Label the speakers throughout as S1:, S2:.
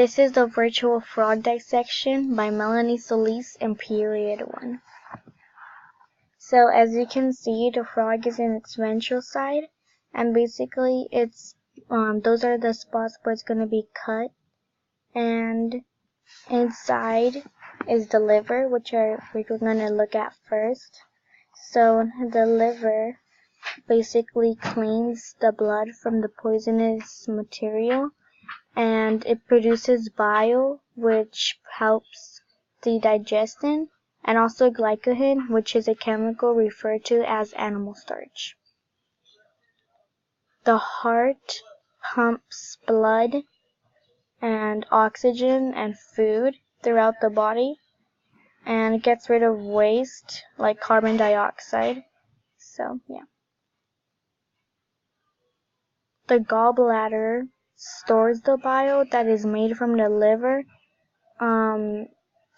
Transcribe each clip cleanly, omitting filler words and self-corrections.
S1: This is the virtual frog dissection by Melaney Solis in period 1. So as you can see, the frog is in its ventral side, and basically it's those are the spots where it's going to be cut, and inside is the liver, which we're going to look at first. So the liver basically cleans the blood from the poisonous material, and it produces bile, which helps the digestion, and also glycogen, which is a chemical referred to as animal starch. The heart pumps blood and oxygen and food throughout the body, and gets rid of waste like carbon dioxide. So yeah. The gallbladder stores the bile that is made from the liver.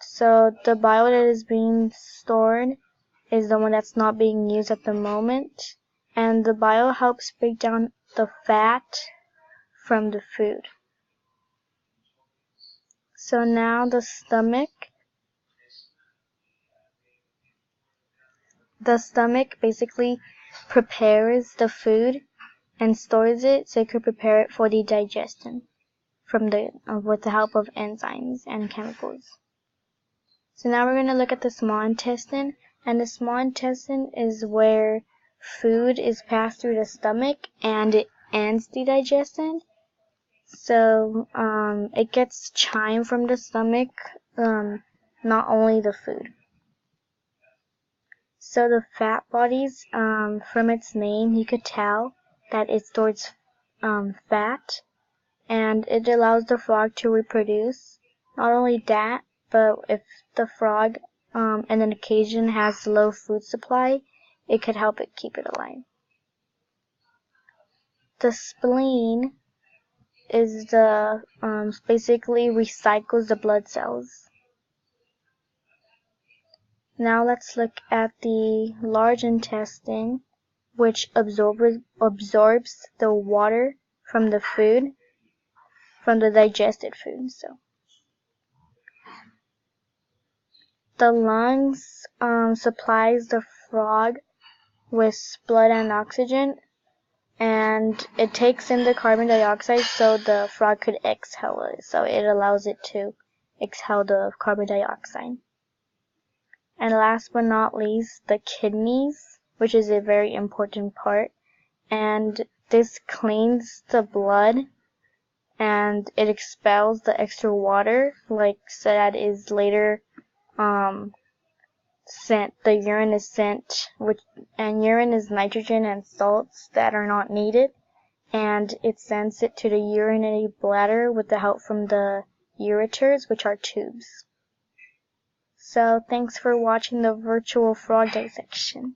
S1: So the bile that is being stored is the one that's not being used at the moment, and the bile helps break down the fat from the food. So now the stomach. The stomach basically prepares the food and stores it so it could prepare it for the digestion with the help of enzymes and chemicals. So now we're going to look at the small intestine, and the small intestine is where food is passed through the stomach and it ends the digestion. So it gets chyme from the stomach, not only the food. So the fat bodies, from its name, you could tell that it stores fat, and it allows the frog to reproduce. Not only that, but if the frog on an occasion has low food supply, it could help it keep it alive. The spleen is basically recycles the blood cells. Now let's look at the large intestine, which absorbs the water from the food, from the digested food. So the lungs supplies the frog with blood and oxygen, and it takes in the carbon dioxide so the frog could exhale it. So it allows it to exhale the carbon dioxide. And last but not least, the kidneys, which is a very important part, and this cleans the blood and it expels the extra water, so that is later sent. The urine is sent, and urine is nitrogen and salts that are not needed, and it sends it to the urinary bladder with the help from the ureters, which are tubes. So thanks for watching the virtual frog dissection.